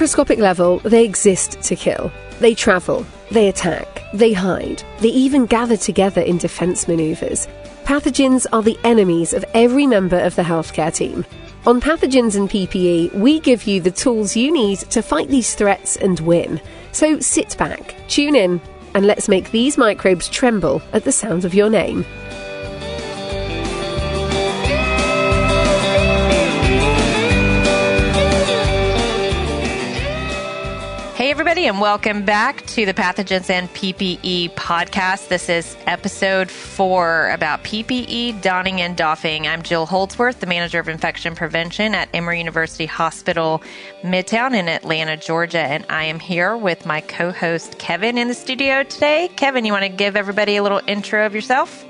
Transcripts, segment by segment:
microscopic level, they exist to kill. They travel, they attack, they hide, they even gather together in defense maneuvers. Pathogens are the enemies of every member of the healthcare team. On Pathogens and PPE, we give you the tools you need to fight these threats and win. So sit back, tune in, and let's make these microbes tremble at the sound of your name. Hey everybody, and welcome back to the Pathogens and PPE podcast. This is episode 4 about PPE, donning, and doffing. I'm Jill Holdsworth, the manager of infection prevention at Emory University Hospital, Midtown in Atlanta, Georgia, and I am here with my co-host Kevin in the studio today. Kevin, you want to give everybody a little intro of yourself?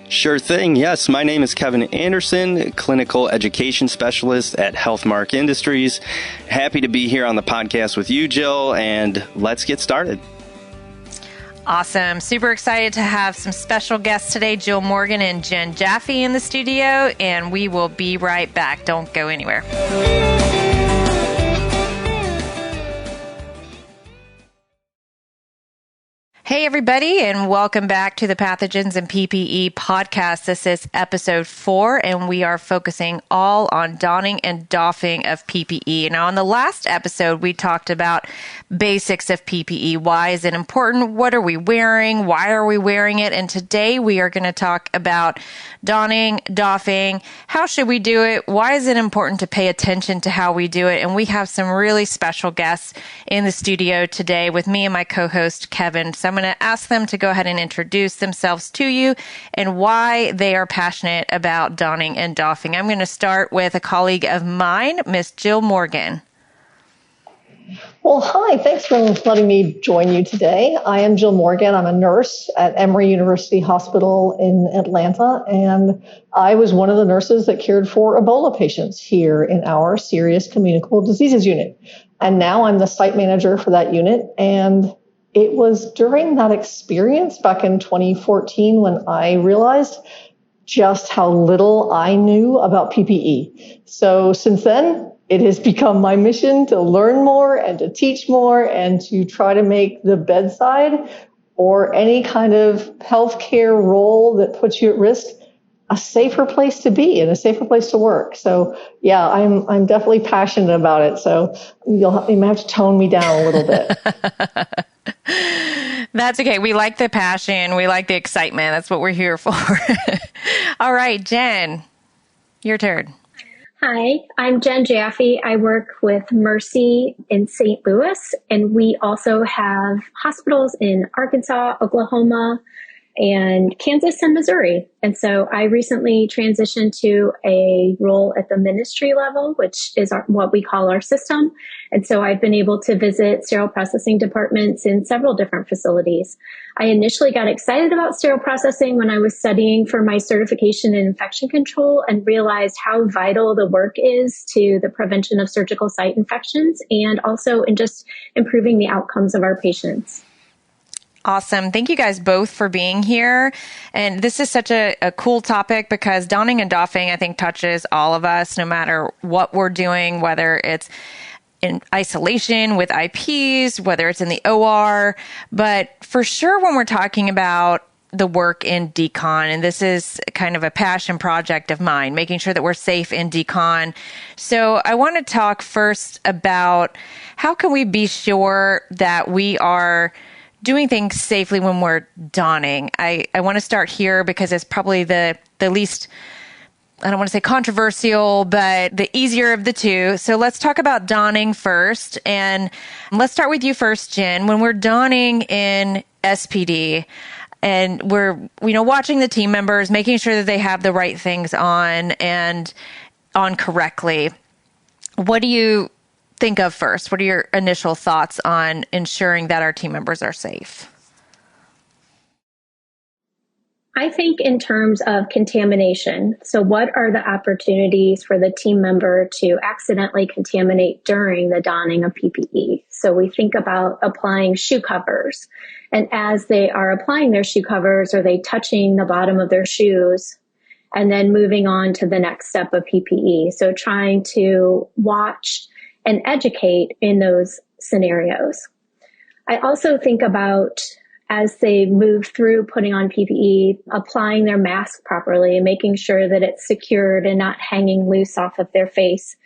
Sure thing. Yes, my name is Kevin Anderson, clinical education specialist at Healthmark Industries. Happy to be here on the podcast with you, Jill, and let's get started. Awesome. Super excited to have some special guests today, Jill Morgan and Jen Jaffe in the studio, and we will be right back. Don't go anywhere. Hey, everybody, and welcome back to the Pathogens and PPE podcast. This is episode 4, and we are focusing all on donning and doffing of PPE. Now, on the last episode, we talked about basics of PPE. Why is it important? What are we wearing? Why are we wearing it? And today, we are going to talk about donning, doffing. How should we do it? Why is it important to pay attention to how we do it? And we have some really special guests in the studio today with me and my co-host, Kevin. So I'm going to ask them to go ahead and introduce themselves to you and why they are passionate about donning and doffing. I'm going to start with a colleague of mine, Miss Jill Morgan. Well, hi. Thanks for letting me join you today. I am Jill Morgan. I'm a nurse at Emory University Hospital in Atlanta, and I was one of the nurses that cared for Ebola patients here in our serious communicable diseases unit. And now I'm the site manager for that unit, and it was during that experience back in 2014 when I realized just how little I knew about PPE. So since then, it has become my mission to learn more and to teach more and to try to make the bedside or any kind of healthcare role that puts you at risk a safer place to be and a safer place to work. So yeah, I'm definitely passionate about it. So you may have to tone me down a little bit. That's okay. We like the passion. We like the excitement. That's what we're here for. All right, Jen, your turn. Hi, I'm Jen Jaffe. I work with Mercy in St. Louis, and we also have hospitals in Arkansas, Oklahoma, and Kansas and Missouri. And so I recently transitioned to a role at the ministry level, which is what we call our system. And so I've been able to visit sterile processing departments in several different facilities. I initially got excited about sterile processing when I was studying for my certification in infection control and realized how vital the work is to the prevention of surgical site infections and also in just improving the outcomes of our patients. Awesome. Thank you guys both for being here. And this is such a cool topic because donning and doffing, I think, touches all of us, no matter what we're doing, whether it's in isolation with IPs, whether it's in the OR. But for sure, when we're talking about the work in decon, and this is kind of a passion project of mine, making sure that we're safe in decon. So I want to talk first about how can we be sure that we are doing things safely when we're donning. I want to start here because it's probably the least, I don't want to say controversial, but the easier of the two. So let's talk about donning first. And let's start with you first, Jen. When we're donning in SPD and we're, watching the team members, making sure that they have the right things on and on correctly, what do you think of first? What are your initial thoughts on ensuring that our team members are safe? I think in terms of contamination. So what are the opportunities for the team member to accidentally contaminate during the donning of PPE? So we think about applying shoe covers. And as they are applying their shoe covers, are they touching the bottom of their shoes? And then moving on to the next step of PPE. So trying to watch and educate in those scenarios. I also think about, as they move through putting on PPE, applying their mask properly and making sure that it's secured and not hanging loose off of their face,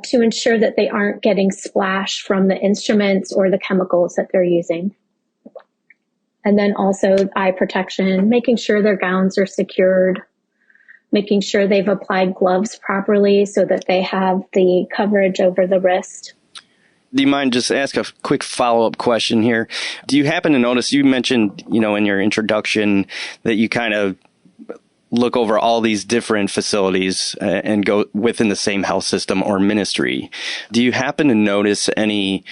to ensure that they aren't getting splashed from the instruments or the chemicals that they're using. And then also eye protection, making sure their gowns are secured, making sure they've applied gloves properly so that they have the coverage over the wrist. Do you mind just ask a quick follow-up question here? Do you happen to notice, you mentioned, in your introduction that you kind of look over all these different facilities and go within the same health system or ministry. Do you happen to notice any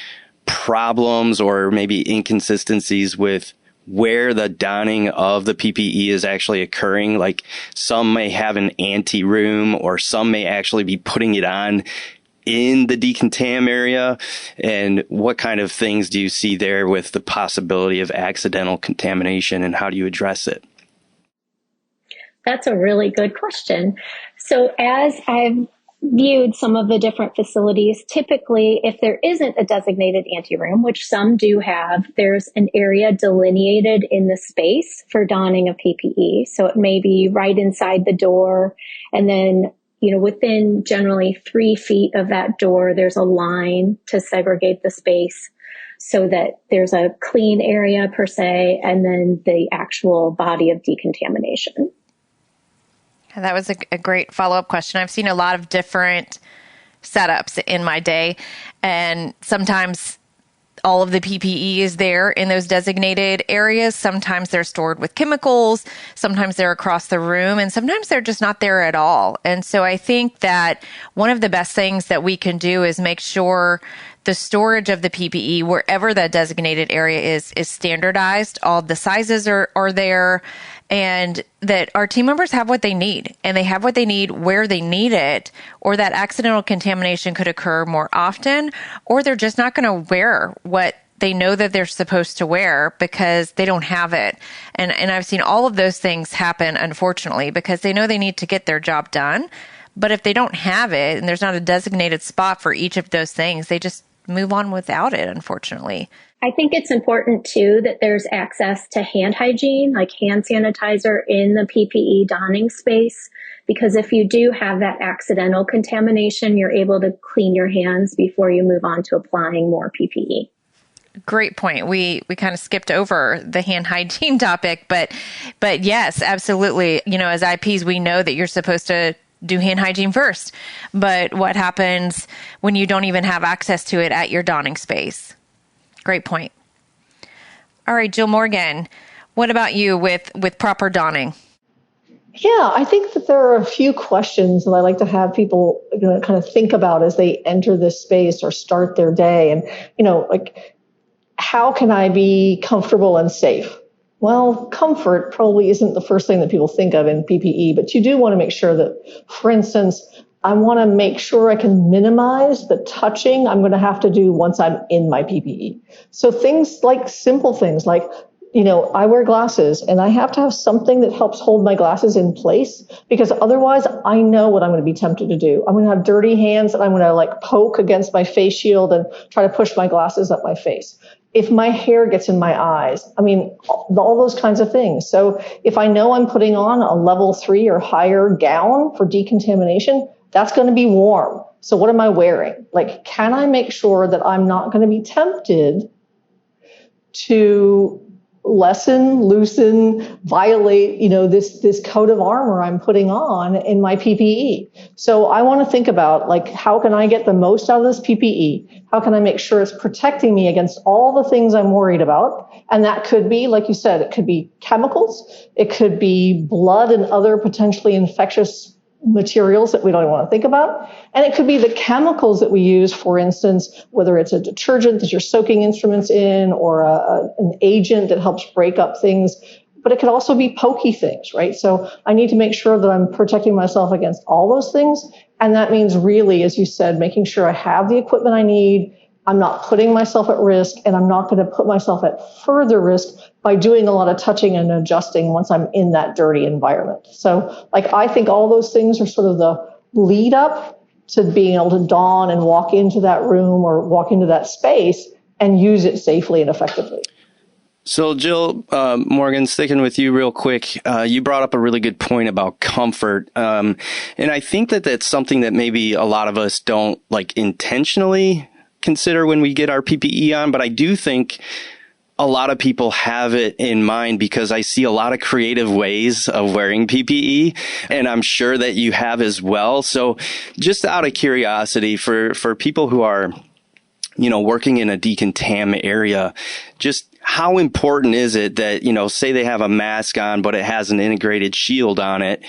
problems or maybe inconsistencies with where the donning of the PPE is actually occurring? Like some may have an anti-room, or some may actually be putting it on in the decontam area. And what kind of things do you see there with the possibility of accidental contamination, and how do you address it? That's a really good question. So as I've viewed some of the different facilities, typically if there isn't a designated anteroom, which some do have, there's an area delineated in the space for donning of PPE. So it may be right inside the door, and then within generally 3 feet of that door, there's a line to segregate the space so that there's a clean area per se, and then the actual body of decontamination. That was a great follow-up question. I've seen a lot of different setups in my day, and sometimes all of the PPE is there in those designated areas. Sometimes they're stored with chemicals. Sometimes they're across the room, and sometimes they're just not there at all. And so I think that one of the best things that we can do is make sure the storage of the PPE, wherever that designated area is standardized. All the sizes are there, and that our team members have what they need, and they have what they need where they need it, or that accidental contamination could occur more often, or they're just not going to wear what they know that they're supposed to wear because they don't have it. And I've seen all of those things happen, unfortunately, because they know they need to get their job done. But if they don't have it and there's not a designated spot for each of those things, they just move on without it, unfortunately. I think it's important, too, that there's access to hand hygiene, like hand sanitizer in the PPE donning space, because if you do have that accidental contamination, you're able to clean your hands before you move on to applying more PPE. Great point. We kind of skipped over the hand hygiene topic, but yes, absolutely. As IPs, we know that you're supposed to do hand hygiene first, but what happens when you don't even have access to it at your donning space? Great point. All right, Jill Morgan, what about you with proper donning? Yeah, I think that there are a few questions that I like to have people kind of think about as they enter this space or start their day. And, how can I be comfortable and safe? Well, comfort probably isn't the first thing that people think of in PPE, but you do want to make sure that, for instance, I want to make sure I can minimize the touching I'm going to have to do once I'm in my PPE. So things like simple things like, I wear glasses and I have to have something that helps hold my glasses in place, because otherwise I know what I'm going to be tempted to do. I'm going to have dirty hands and I'm going to poke against my face shield and try to push my glasses up my face. If my hair gets in my eyes, all those kinds of things. So if I know I'm putting on a level 3 or higher gown for decontamination, that's going to be warm. So what am I wearing? Can I make sure that I'm not going to be tempted to loosen, violate, this coat of armor I'm putting on in my PPE. So I want to think about, how can I get the most out of this PPE? How can I make sure it's protecting me against all the things I'm worried about? And that could be, like you said, it could be chemicals. It could be blood and other potentially infectious materials that we don't want to think about. And it could be the chemicals that we use, for instance, whether it's a detergent that you're soaking instruments in, or an agent that helps break up things. But it could also be pokey things, right? So I need to make sure that I'm protecting myself against all those things. And that means really, as you said, making sure I have the equipment I need, I'm not putting myself at risk, and I'm not going to put myself at further risk by doing a lot of touching and adjusting once I'm in that dirty environment. So I think all those things are sort of the lead up to being able to don and walk into that room or walk into that space and use it safely and effectively. So, Jill, Morgan, sticking with you real quick, you brought up a really good point about comfort. And I think that that's something that maybe a lot of us don't intentionally consider when we get our PPE on. But I do think a lot of people have it in mind because I see a lot of creative ways of wearing PPE, and I'm sure that you have as well. So just out of curiosity, for people who are, working in a decontam area, just how important is it that, say they have a mask on, but it has an integrated shield on it?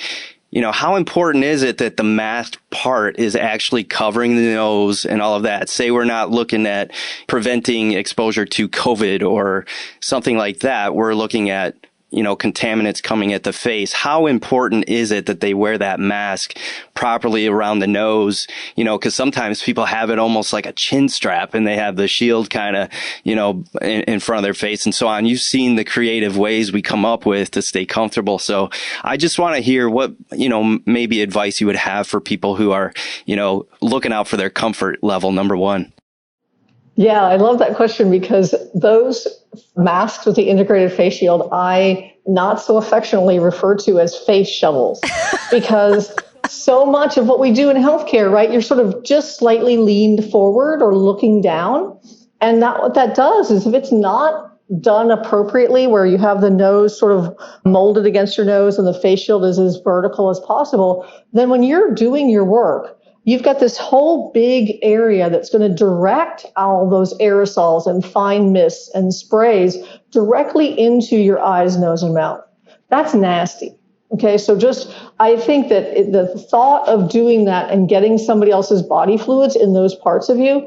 How important is it that the mask part is actually covering the nose and all of that? Say we're not looking at preventing exposure to COVID or something like that. We're looking at, contaminants coming at the face. How important is it that they wear that mask properly around the nose? Because sometimes people have it almost like a chin strap and they have the shield kind of, in front of their face and so on. You've seen the creative ways we come up with to stay comfortable. So I just want to hear what, maybe advice you would have for people who are, looking out for their comfort level, number one. Yeah, I love that question because those masks with the integrated face shield, I not so affectionately refer to as face shovels because so much of what we do in healthcare, right, you're sort of just slightly leaned forward or looking down. And what that does is if it's not done appropriately, where you have the nose sort of molded against your nose and the face shield is as vertical as possible, then when you're doing your work, you've got this whole big area that's going to direct all those aerosols and fine mists and sprays directly into your eyes, nose, and mouth. That's nasty. Okay, so I think that the thought of doing that and getting somebody else's body fluids in those parts of you,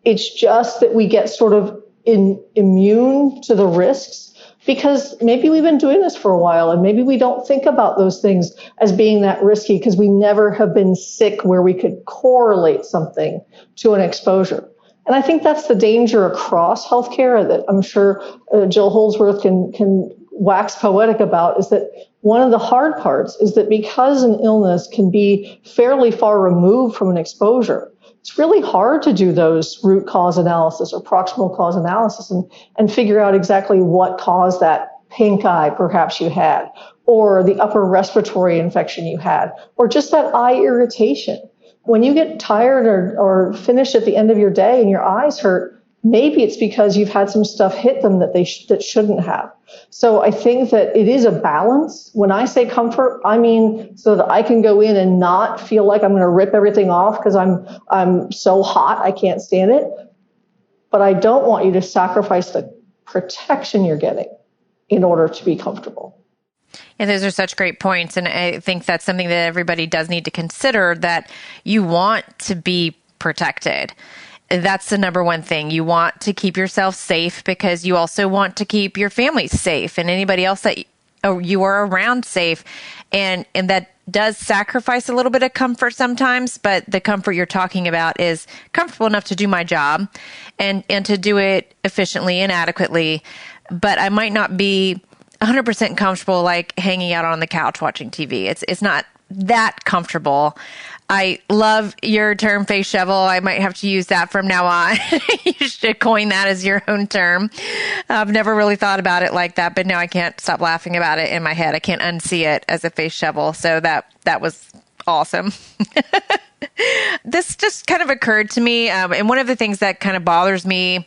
it's just that we get sort of immune to the risks. Because maybe we've been doing this for a while and maybe we don't think about those things as being that risky because we never have been sick where we could correlate something to an exposure. And I think that's the danger across healthcare that I'm sure Jill Holdsworth can wax poetic about, is that one of the hard parts is that because an illness can be fairly far removed from an exposure, it's really hard to do those root cause analysis or proximal cause analysis and figure out exactly what caused that pink eye perhaps you had, or the upper respiratory infection you had, or just that eye irritation. When you get tired or finished at the end of your day and your eyes hurt, maybe it's because you've had some stuff hit them that shouldn't have. So I think that it is a balance. When I say comfort, I mean so that I can go in and not feel like I'm going to rip everything off because I'm so hot I can't stand it. But I don't want you to sacrifice the protection you're getting in order to be comfortable. And those are such great points. And I think that's something that everybody does need to consider, that you want to be protected. That's the number one thing. You want to keep yourself safe because you also want to keep your family safe and anybody else that you are around safe. And that does sacrifice a little bit of comfort sometimes, but the comfort you're talking about is comfortable enough to do my job and to do it efficiently and adequately. But I might not be 100% comfortable like hanging out on the couch watching TV. It's not that comfortable. I love your term face shovel. I might have to use that from now on. You should coin that as your own term. I've never really thought about it like that, but now I can't stop laughing about it in my head. I can't unsee it as a face shovel. So that was awesome. This just kind of occurred to me. And one of the things that kind of bothers me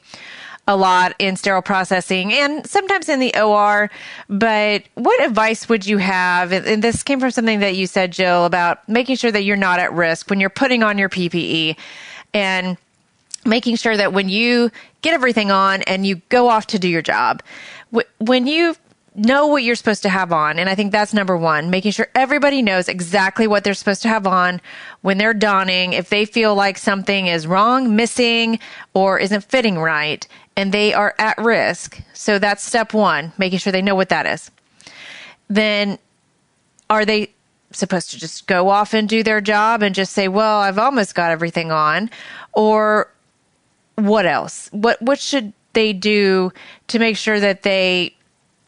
a lot in sterile processing and sometimes in the OR, but what advice would you have? And this came from something that you said, Jill, about making sure that you're not at risk when you're putting on your PPE and making sure that when you get everything on and you go off to do your job, when you know what you're supposed to have on. And I think that's number one, making sure everybody knows exactly what they're supposed to have on when they're donning. If they feel like something is wrong, missing, or isn't fitting right, and they are at risk. So that's step one, making sure they know what that is. Then are they supposed to just go off and do their job and just say, well, I've almost got everything on? Or what else? What should they do to make sure that they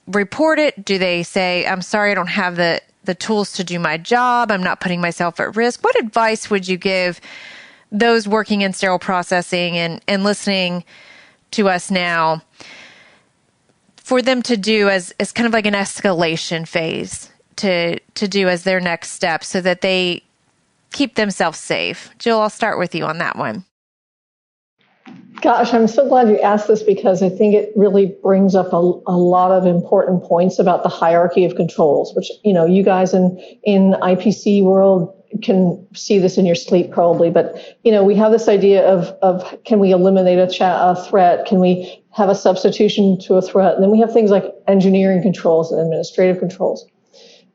report it? Do they say, I'm sorry, I don't have the the tools to do my job. I'm not putting myself at risk. What advice would you give those working in sterile processing and listening to us now for them to do as kind of like an escalation phase to do as their next step so that they keep themselves safe? Jill, I'll start with you on that one. Gosh, I'm so glad you asked this because I think it really brings up a lot of important points about the hierarchy of controls, which, you guys in IPC world can see this in your sleep probably, but, we have this idea of can we eliminate a threat? Can we have a substitution to a threat? And then we have things like engineering controls and administrative controls.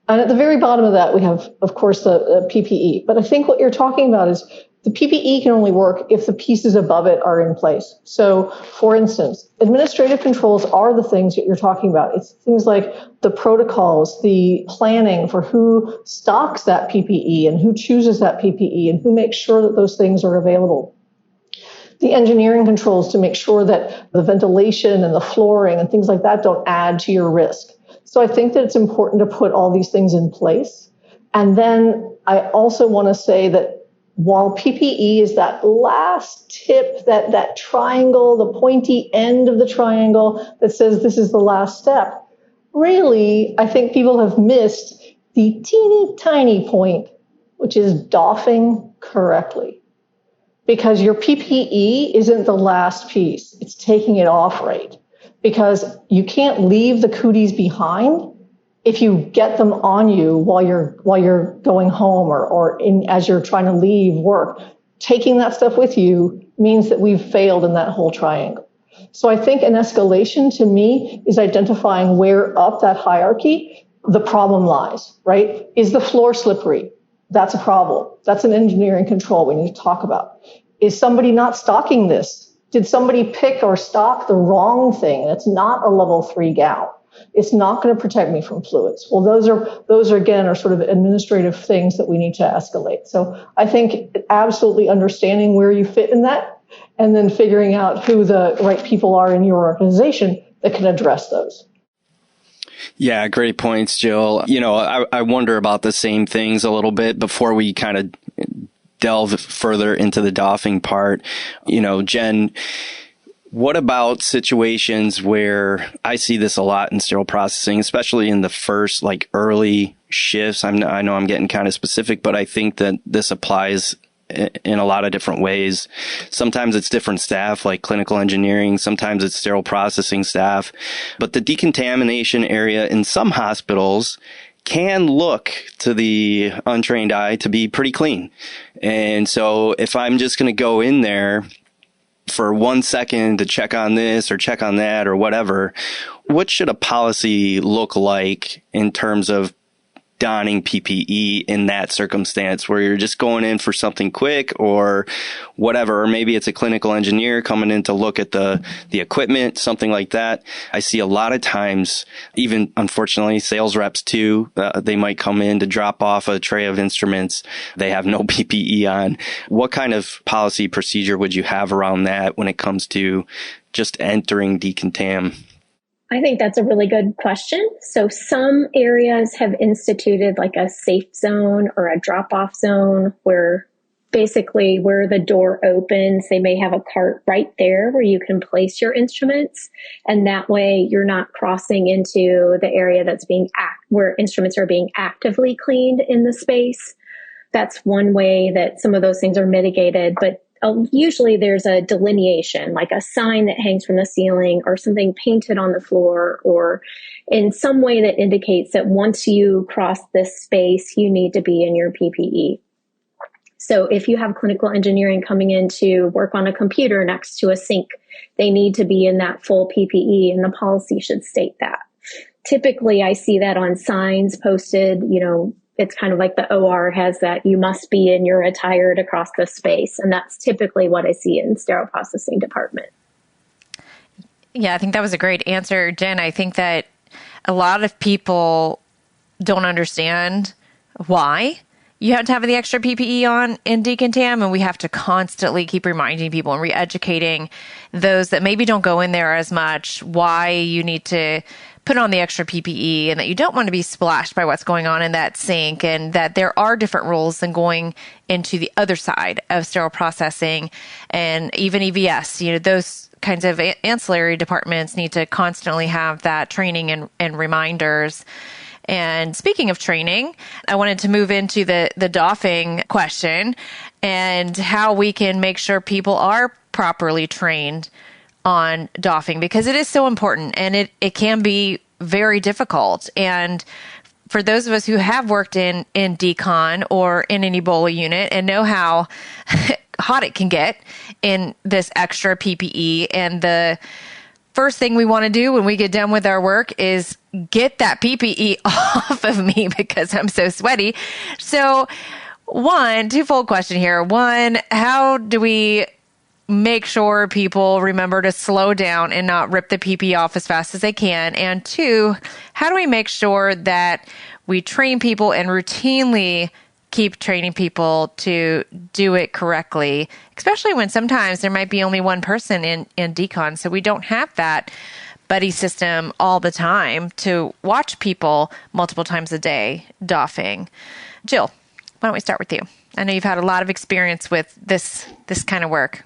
And at the very bottom of that, we have, of course, the PPE. But I think what you're talking about is the PPE can only work if the pieces above it are in place. So, for instance, administrative controls are the things that you're talking about. It's things like the protocols, the planning for who stocks that PPE and who chooses that PPE and who makes sure that those things are available. The engineering controls to make sure that the ventilation and the flooring and things like that don't add to your risk. So I think that it's important to put all these things in place. And then I also want to say that while PPE is that last tip, that triangle, the pointy end of the triangle that says this is the last step, really, I think people have missed the teeny tiny point, which is doffing correctly. Because your PPE isn't the last piece. It's taking it off right. Because you can't leave the cooties behind if you get them on you while you're going home or as you're trying to leave work. Taking that stuff with you means that we've failed in that whole triangle. So I think an escalation to me is identifying where up that hierarchy the problem lies, right? Is the floor slippery? That's a problem. That's an engineering control we need to talk about. Is somebody not stocking this? Did somebody pick or stock the wrong thing? It's not a level 3 gown. It's not going to protect me from fluids. Well, those are again are sort of administrative things that we need to escalate. So I think absolutely understanding where you fit in that and then figuring out who the right people are in your organization that can address those. Yeah, great points, Jill. I wonder about the same things a little bit before we kind of delve further into the doffing part. Jen, what about situations where I see this a lot in sterile processing, especially in the first early shifts? I know I'm getting kind of specific, but I think that this applies in a lot of different ways. Sometimes it's different staff like clinical engineering. Sometimes it's sterile processing staff. But the decontamination area in some hospitals can look to the untrained eye to be pretty clean. And so if I'm just going to go in there for 1 second to check on this or check on that or whatever, what should a policy look like in terms of donning PPE in that circumstance where you're just going in for something quick or whatever, or maybe it's a clinical engineer coming in to look at the equipment, something like that. I see a lot of times, even unfortunately, sales reps too, they might come in to drop off a tray of instruments. They have no PPE on. What kind of policy procedure would you have around that when it comes to just entering decontam? I think that's a really good question. So some areas have instituted like a safe zone or a drop-off zone where basically where the door opens, they may have a cart right there where you can place your instruments. And that way you're not crossing into the area that's where instruments are being actively cleaned in the space. That's one way that some of those things are mitigated, but usually there's a delineation, like a sign that hangs from the ceiling or something painted on the floor or in some way that indicates that once you cross this space, you need to be in your PPE. So if you have clinical engineering coming in to work on a computer next to a sink, they need to be in that full PPE and the policy should state that. Typically, I see that on signs posted, it's kind of like the OR has that you must be in your attire to cross the space. And that's typically what I see in sterile processing department. Yeah, I think that was a great answer, Jen. I think that a lot of people don't understand why you have to have the extra PPE on in decontam, and we have to constantly keep reminding people and re-educating those that maybe don't go in there as much why you need to put on the extra PPE and that you don't want to be splashed by what's going on in that sink, and that there are different rules than going into the other side of sterile processing and even EVS. Those kinds of ancillary departments need to constantly have that training and reminders. And speaking of training, I wanted to move into the doffing question and how we can make sure people are properly trained on doffing, because it is so important and it can be very difficult. And for those of us who have worked in decon or in an Ebola unit and know how hot it can get in this extra PPE, and the first thing we want to do when we get done with our work is get that PPE off of me because I'm so sweaty. So twofold question here. One, how do we make sure people remember to slow down and not rip the PPE off as fast as they can? And two, how do we make sure that we train people and routinely keep training people to do it correctly, especially when sometimes there might be only one person in decon, so we don't have that buddy system all the time to watch people multiple times a day doffing. Jill, why don't we start with you? I know you've had a lot of experience with this kind of work.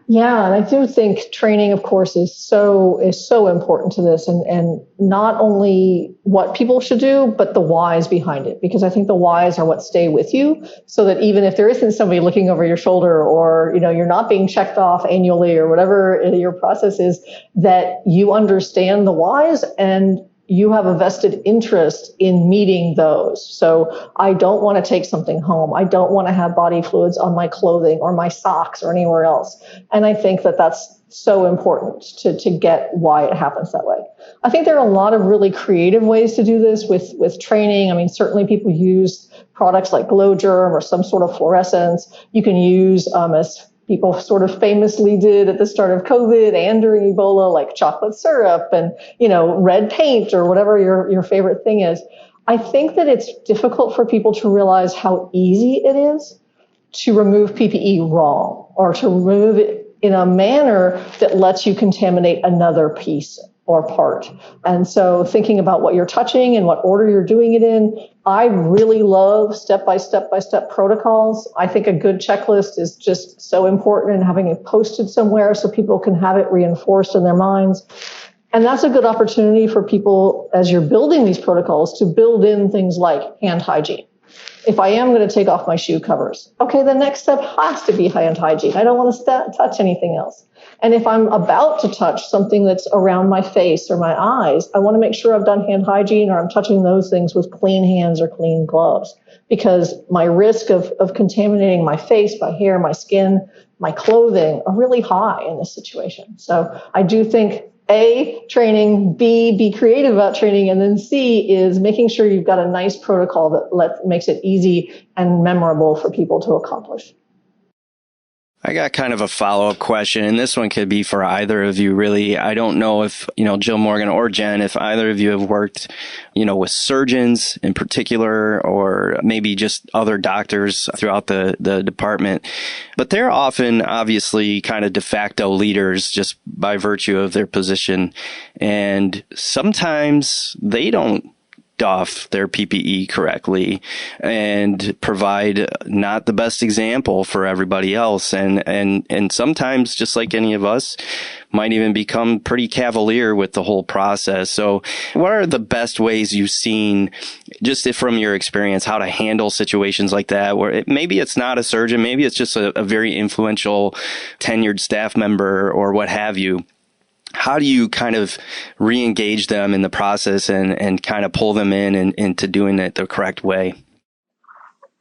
Yeah, and I do think training, of course, is so important to this, and not only what people should do, but the whys behind it, because I think the whys are what stay with you, so that even if there isn't somebody looking over your shoulder, or you're not being checked off annually or whatever your process is, that you understand the whys and you have a vested interest in meeting those. So I don't want to take something home. I don't want to have body fluids on my clothing or my socks or anywhere else. And I think that that's so important to get why it happens that way. I think there are a lot of really creative ways to do this with training. I mean, certainly people use products like glow germ or some sort of fluorescence. You can use, as people sort of famously did at the start of COVID and during Ebola, like chocolate syrup and, red paint or whatever your favorite thing is. I think that it's difficult for people to realize how easy it is to remove PPE wrong, or to remove it in a manner that lets you contaminate another piece or part. And so thinking about what you're touching and what order you're doing it in, I really love step-by-step protocols. I think a good checklist is just so important, and having it posted somewhere so people can have it reinforced in their minds. And that's a good opportunity for people, as you're building these protocols, to build in things like hand hygiene. If I am going to take off my shoe covers, okay, the next step has to be hand hygiene. I don't want to touch anything else. And if I'm about to touch something that's around my face or my eyes, I want to make sure I've done hand hygiene, or I'm touching those things with clean hands or clean gloves, because my risk of contaminating my face, my hair, my skin, my clothing are really high in this situation. So I do think A, training, B, be creative about training, and then C is making sure you've got a nice protocol that makes it easy and memorable for people to accomplish. I got kind of a follow-up question, and this one could be for either of you, really. I don't know if, Jill Morgan or Jen, if either of you have worked, with surgeons in particular, or maybe just other doctors throughout the department. But they're often obviously kind of de facto leaders just by virtue of their position. And sometimes they don't doff their PPE correctly and provide not the best example for everybody else. And sometimes, just like any of us, might even become pretty cavalier with the whole process. So what are the best ways you've seen, just from your experience, how to handle situations like that, where maybe it's not a surgeon, maybe it's just a very influential tenured staff member or what have you? How do you kind of re-engage them in the process and kind of pull them in and into doing it the correct way?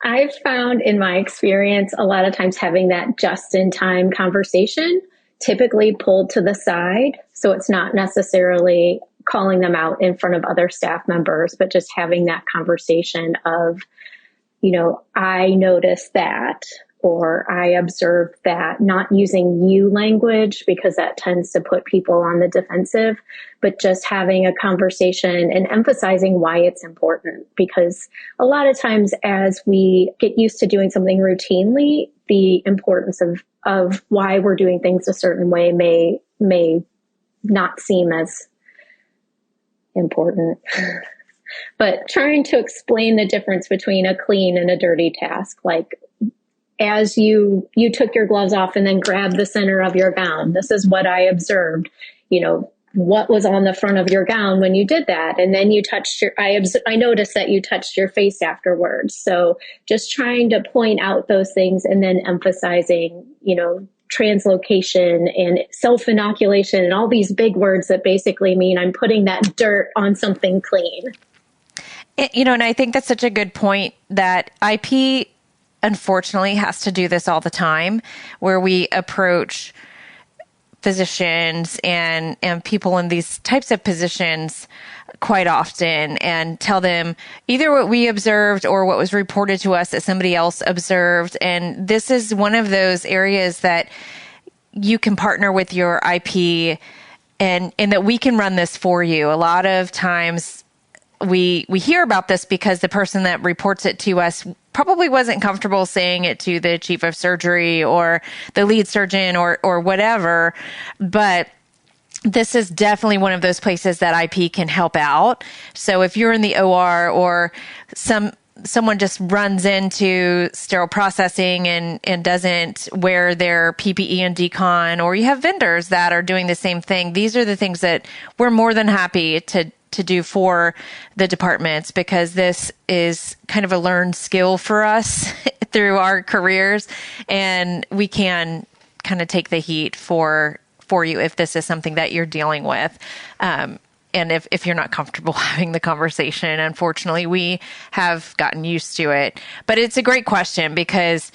I've found in my experience, a lot of times having that just-in-time conversation, typically pulled to the side. So it's not necessarily calling them out in front of other staff members, but just having that conversation of, I noticed that, or I observed that, not using you language because that tends to put people on the defensive, but just having a conversation and emphasizing why it's important. Because a lot of times as we get used to doing something routinely, the importance of why we're doing things a certain way may not seem as important. But trying to explain the difference between a clean and a dirty task, like as you took your gloves off and then grabbed the center of your gown, this is what I observed, what was on the front of your gown when you did that. And then you touched I noticed that you touched your face afterwards. So just trying to point out those things and then emphasizing, translocation and self-inoculation and all these big words that basically mean I'm putting that dirt on something clean. And I think that's such a good point that IP unfortunately has to do this all the time, where we approach physicians and people in these types of positions quite often and tell them either what we observed or what was reported to us that somebody else observed. And this is one of those areas that you can partner with your IP and that we can run this for you. A lot of times we hear about this because the person that reports it to us probably wasn't comfortable saying it to the chief of surgery or the lead surgeon or whatever. But this is definitely one of those places that IP can help out. So if you're in the OR or someone just runs into sterile processing and doesn't wear their PPE and decon, or you have vendors that are doing the same thing, these are the things that we're more than happy to do for the departments, because this is kind of a learned skill for us through our careers, and we can kind of take the heat for you if this is something that you're dealing with. And if you're not comfortable having the conversation, unfortunately, we have gotten used to it. But it's a great question because,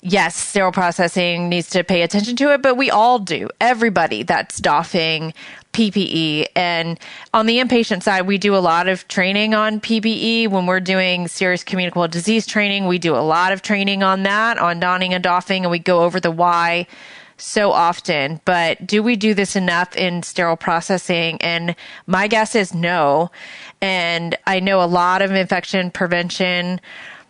yes, sterile processing needs to pay attention to it, but we all do. Everybody that's doffing PPE. And on the inpatient side, we do a lot of training on PPE. When we're doing serious communicable disease training, we do a lot of training on that, on donning and doffing, and we go over the why so often. But do we do this enough in sterile processing? And my guess is no. And I know a lot of infection prevention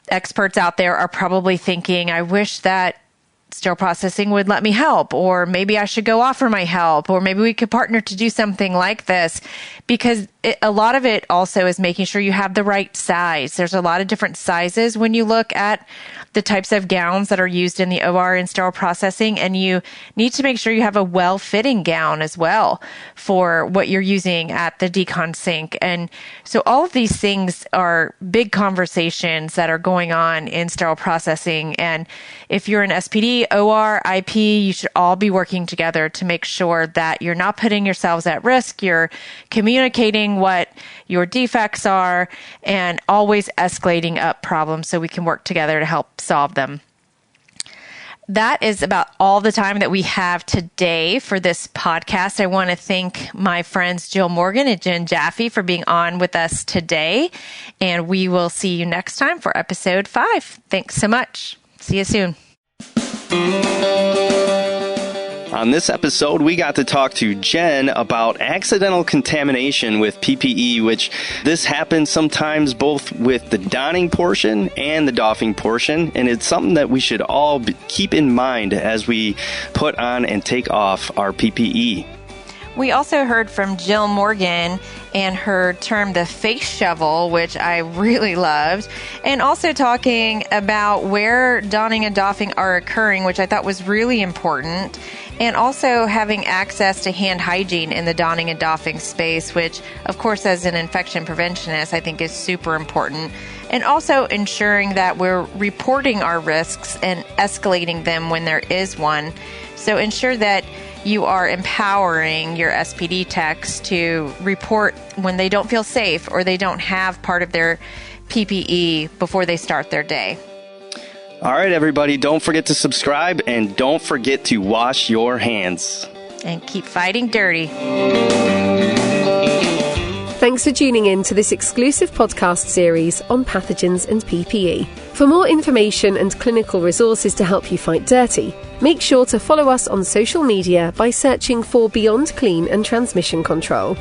experts out there are probably thinking, I wish that sterile processing would let me help, or maybe I should go offer my help, or maybe we could partner to do something like this, because a lot of it also is making sure you have the right size. There's a lot of different sizes when you look at the types of gowns that are used in the OR in sterile processing, and you need to make sure you have a well-fitting gown as well for what you're using at the decon sink. And so all of these things are big conversations that are going on in sterile processing. And if you're an SPD, OR, IP, you should all be working together to make sure that you're not putting yourselves at risk. You're communicating what your defects are and always escalating up problems so we can work together to help solve them. That is about all the time that we have today for this podcast. I want to thank my friends Jill Morgan and Jen Jaffe for being on with us today. And we will see you next time for episode 5. Thanks so much. See you soon. On this episode, we got to talk to Jen about accidental contamination with PPE, which this happens sometimes both with the donning portion and the doffing portion, and it's something that we should all keep in mind as we put on and take off our PPE. We also heard from Jill Morgan and her term, the face shovel, which I really loved, and also talking about where donning and doffing are occurring, which I thought was really important, and also having access to hand hygiene in the donning and doffing space, which, of course, as an infection preventionist, I think is super important, and also ensuring that we're reporting our risks and escalating them when there is one. So ensure that you are empowering your SPD techs to report when they don't feel safe or they don't have part of their PPE before they start their day. All right, everybody, don't forget to subscribe and don't forget to wash your hands. And keep fighting dirty. Thanks for tuning in to this exclusive podcast series on pathogens and PPE. For more information and clinical resources to help you fight dirty, make sure to follow us on social media by searching for Beyond Clean and Transmission Control.